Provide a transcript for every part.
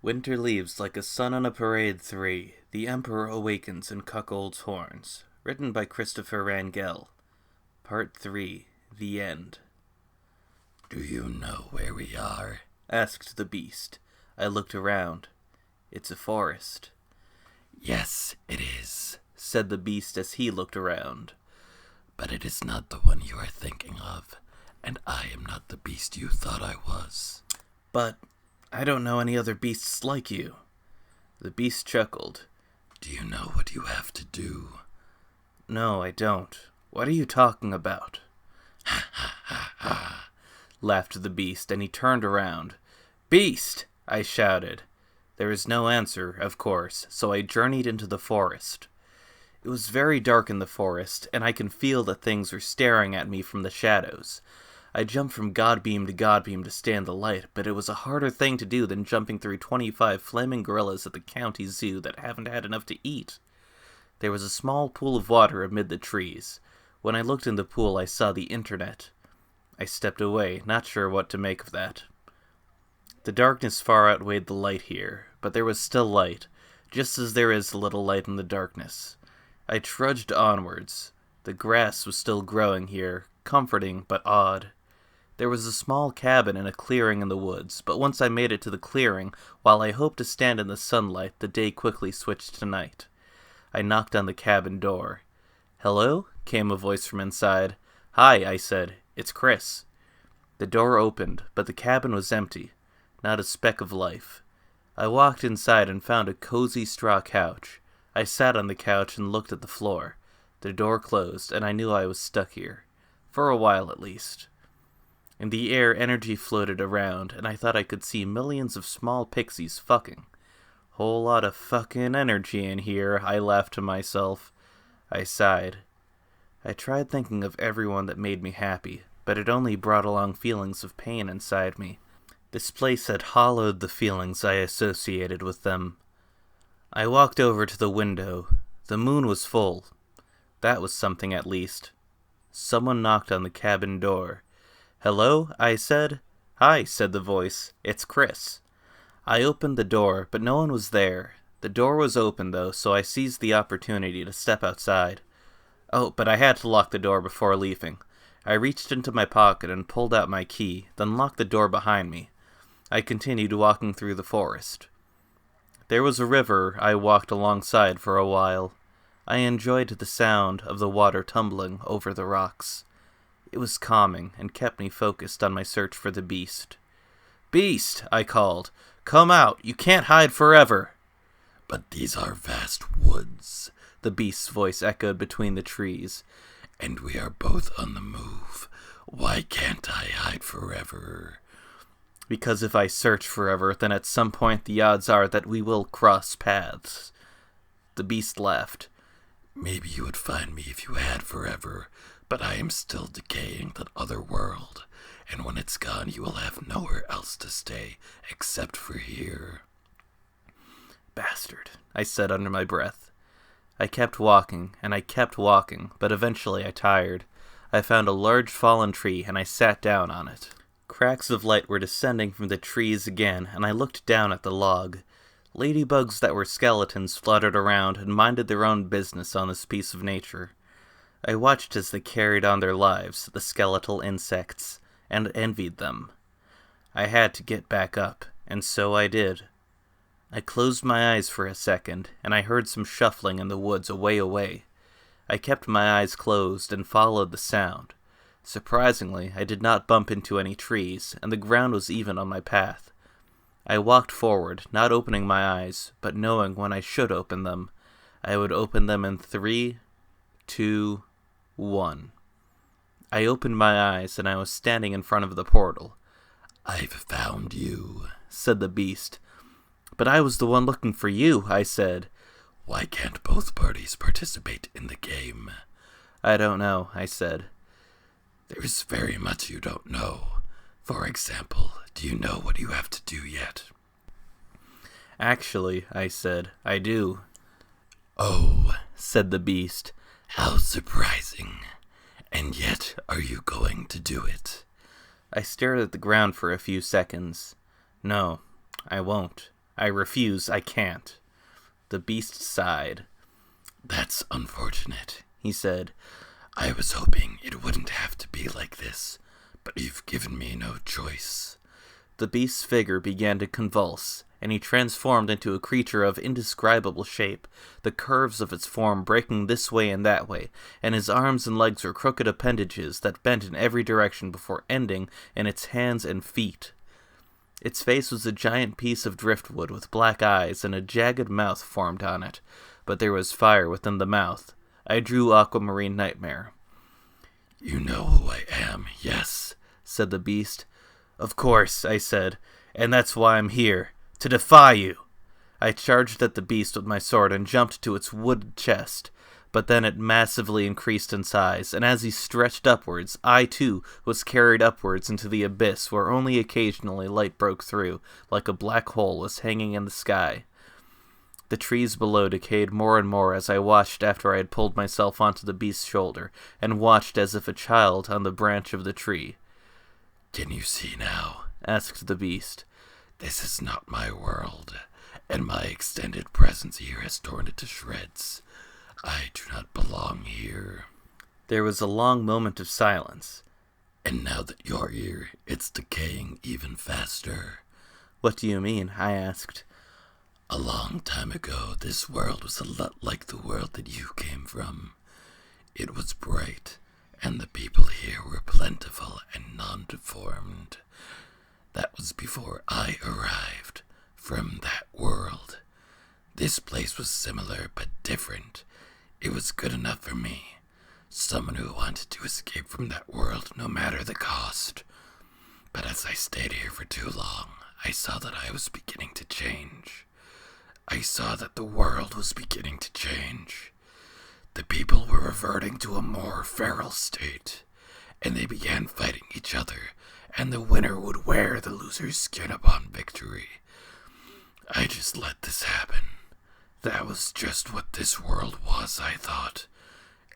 Winter leaves like a sun on a parade 3. The Emperor awakens and cuckolds horns. Written by Christopher Rangel. Part 3. The End. "Do you know where we are?" asked the beast. I looked around. It's a forest. "Yes, it is," said the beast as he looked around. "But it is not the one you are thinking of, and I am not the beast you thought I was." But I don't know any other beasts like you. The beast chuckled. "Do you know what you have to do?" No, I don't. What are you talking about? "Ha ha ha ha," laughed the beast, and he turned around. "Beast!" I shouted. There was no answer, of course, so I journeyed into the forest. It was very dark in the forest, and I can feel that things were staring at me from the shadows. I jumped from godbeam to stay in the light, but it was a harder thing to do than jumping through 25 flaming gorillas at the county zoo that haven't had enough to eat. There was a small pool of water amid the trees. When I looked in the pool, I saw the internet. I stepped away, not sure what to make of that. The darkness far outweighed the light here, but there was still light, just as there is a little light in the darkness. I trudged onwards. The grass was still growing here, comforting but odd. There was a small cabin in a clearing in the woods, but once I made it to the clearing, while I hoped to stand in the sunlight, the day quickly switched to night. I knocked on the cabin door. "Hello?" came a voice from inside. "Hi," I said. "It's Chris." The door opened, but the cabin was empty. Not a speck of life. I walked inside and found a cozy straw couch. I sat on the couch and looked at the floor. The door closed, and I knew I was stuck here. For a while, at least. In the air, energy floated around, and I thought I could see millions of small pixies fucking. Whole lot of fucking energy in here, I laughed to myself. I sighed. I tried thinking of everyone that made me happy, but it only brought along feelings of pain inside me. This place had hollowed the feelings I associated with them. I walked over to the window. The moon was full. That was something at least. Someone knocked on the cabin door. "Hello?" I said. "Hi," said the voice. "It's Chris." I opened the door, but no one was there. The door was open, though, so I seized the opportunity to step outside. Oh, but I had to lock the door before leaving. I reached into my pocket and pulled out my key, then locked the door behind me. I continued walking through the forest. There was a river I walked alongside for a while. I enjoyed the sound of the water tumbling over the rocks. It was calming and kept me focused on my search for the beast. "Beast!" I called. "Come out! You can't hide forever!" "But these are vast woods," the beast's voice echoed between the trees. "And we are both on the move. Why can't I hide forever?" "Because if I search forever, then at some point the odds are that we will cross paths." The beast laughed. "Maybe you would find me if you had forever, but I am still decaying that other world, and when it's gone you will have nowhere else to stay except for here." "Bastard," I said under my breath. I kept walking, and I kept walking, but eventually I tired. I found a large fallen tree, and I sat down on it. Cracks of light were descending from the trees again, and I looked down at the log. Ladybugs that were skeletons fluttered around and minded their own business on this piece of nature. I watched as they carried on their lives, the skeletal insects, and envied them. I had to get back up, and so I did. I closed my eyes for a second, and I heard some shuffling in the woods away. I kept my eyes closed and followed the sound. Surprisingly, I did not bump into any trees, and the ground was even on my path. I walked forward, not opening my eyes, but knowing when I should open them. I would open them in 3, 2, 1. I opened my eyes, and I was standing in front of the portal. "I've found you," said the beast. "But I was the one looking for you," I said. "Why can't both parties participate in the game?" "I don't know," I said. "There's very much you don't know. For example, do you know what you have to do yet?" "Actually," I said, "I do." "Oh," said the beast. "How surprising. And yet, are you going to do it?" I stared at the ground for a few seconds. "No, I won't." I refuse. I can't. The beast sighed. That's unfortunate, he said. I was hoping it wouldn't have to be like this, but you've given me no choice. The beast's figure began to convulse, and he transformed into a creature of indescribable shape, the curves of its form breaking this way and that way, and his arms and legs were crooked appendages that bent in every direction before ending in its hands and feet. Its face was a giant piece of driftwood with black eyes, and a jagged mouth formed on it, but there was fire within the mouth. I drew Aquamarine Nightmare. You know who I am, yes, said the beast. Of course, I said, and that's why I'm here, to defy you. I charged at the beast with my sword and jumped to its wood chest, but then it massively increased in size, and as he stretched upwards, I too was carried upwards into the abyss where only occasionally light broke through, like a black hole was hanging in the sky. The trees below decayed more and more as I watched after I had pulled myself onto the beast's shoulder, and watched as if a child on the branch of the tree. Can you see now? Asked the beast. This is not my world, and my extended presence here has torn it to shreds. I do not belong here. There was a long moment of silence. And now that you're here, it's decaying even faster. What do you mean? I asked. A long time ago, this world was a lot like the world that you came from. It was bright, and the people here were plentiful and non-deformed. That was before I arrived from that world. This place was similar but different. It was good enough for me, someone who wanted to escape from that world no matter the cost. But as I stayed here for too long, I saw that I was beginning to change. I saw that the world was beginning to change. The people were reverting to a more feral state, and they began fighting each other, and the winner would wear the loser's skin upon victory. I just let this happen. That was just what this world was, I thought,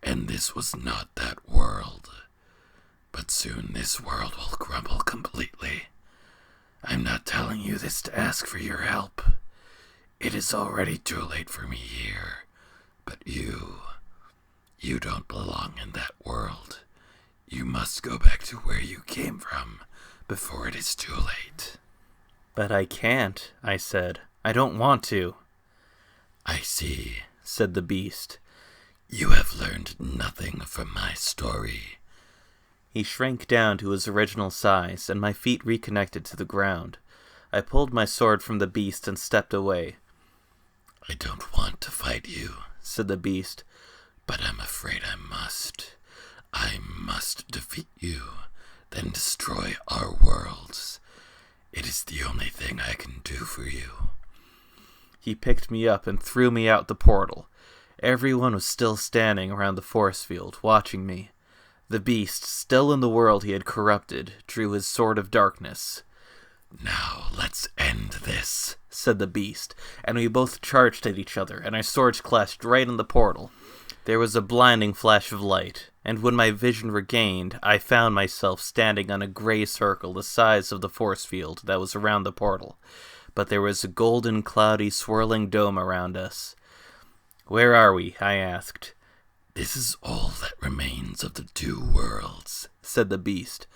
and this was not that world. But soon this world will crumble completely. I'm not telling you this to ask for your help. It is already too late for me here, but you don't belong in that world. You must go back to where you came from before it is too late. But I can't, I said. I don't want to. I see, said the beast. You have learned nothing from my story. He shrank down to his original size, and my feet reconnected to the ground. I pulled my sword from the beast and stepped away. I don't want to fight you, said the beast, but I'm afraid I must. I must defeat you, then destroy our worlds. It is the only thing I can do for you. He picked me up and threw me out the portal. Everyone was still standing around the force field, watching me. The beast, still in the world he had corrupted, drew his sword of darkness. Now let's end this, said the beast, and we both charged at each other, and our swords clashed right in the portal. There was a blinding flash of light, and when my vision regained, I found myself standing on a gray circle the size of the force field that was around the portal. But there was a golden, cloudy, swirling dome around us. Where are we? I asked. This is all that remains of the two worlds, said the beast.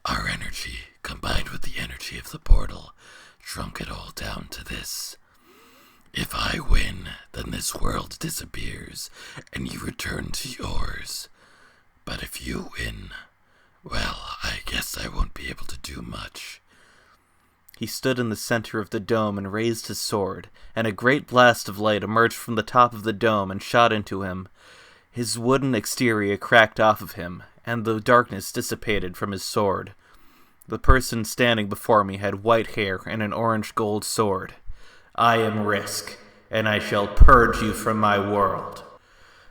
Our energy, combined with the energy of the portal, shrunk it all down to this. If I win, then this world disappears, and you return to yours. But if you win, well, I guess I won't be able to do much. He stood in the center of the dome and raised his sword, and a great blast of light emerged from the top of the dome and shot into him. His wooden exterior cracked off of him, and the darkness dissipated from his sword. The person standing before me had white hair and an orange-gold sword. I am Risk, and I shall purge you from my world.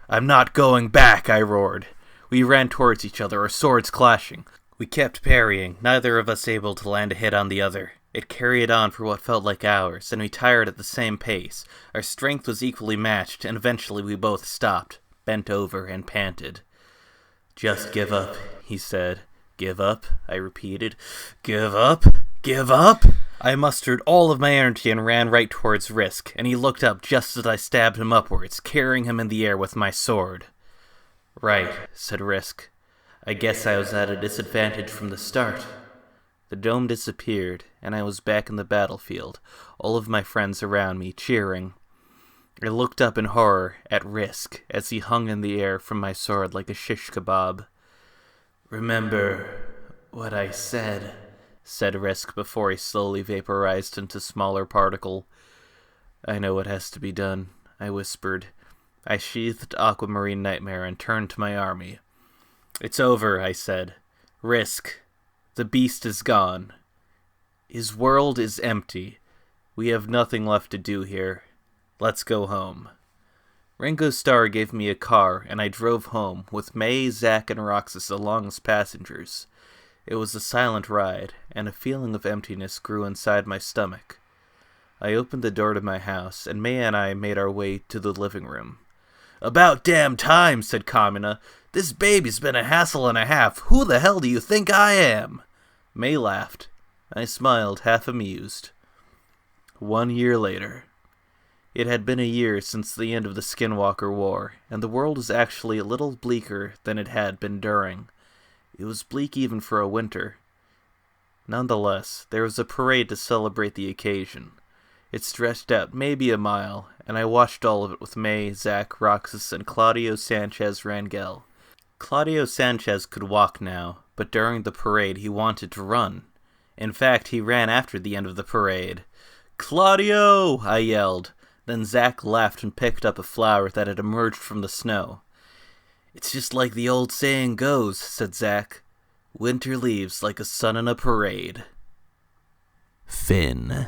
I'm not going back, I roared. We ran towards each other, our swords clashing. We kept parrying, neither of us able to land a hit on the other. It carried on for what felt like hours, and we tired at the same pace. Our strength was equally matched, and eventually we both stopped, bent over, and panted. Just give up, he said. Give up? I repeated. Give up? Give up? I mustered all of my energy and ran right towards Risk, and he looked up just as I stabbed him upwards, carrying him in the air with my sword. "Right," said Risk. "I guess I was at a disadvantage from the start." The dome disappeared, and I was back in the battlefield, all of my friends around me, cheering. I looked up in horror at Risk as he hung in the air from my sword like a shish kebab. "Remember what I said," said Risk before he slowly vaporized into smaller particle. "I know what has to be done," I whispered. I sheathed Aquamarine Nightmare and turned to my army. "It's over," I said. "Risk, the beast is gone. His world is empty. We have nothing left to do here. Let's go home." Ringo Starr gave me a car, and I drove home, with May, Zack, and Roxas along as passengers. It was a silent ride, and a feeling of emptiness grew inside my stomach. I opened the door to my house, and May and I made our way to the living room. "About damn time," said Kamina. "This baby's been a hassle and a half. Who the hell do you think I am?" May laughed. I smiled, half amused. 1 year later. It had been a year since the end of the Skinwalker War, and the world was actually a little bleaker than it had been during. It was bleak even for a winter. Nonetheless, there was a parade to celebrate the occasion. It stretched out maybe a mile, and I watched all of it with May, Zack, Roxas, and Claudio Sanchez Rangel. Claudio Sanchez could walk now, but during the parade he wanted to run. In fact, he ran after the end of the parade. "Claudio!" I yelled. Then Zack laughed and picked up a flower that had emerged from the snow. "It's just like the old saying goes," said Zack. "Winter leaves like a sun in a parade." Finn.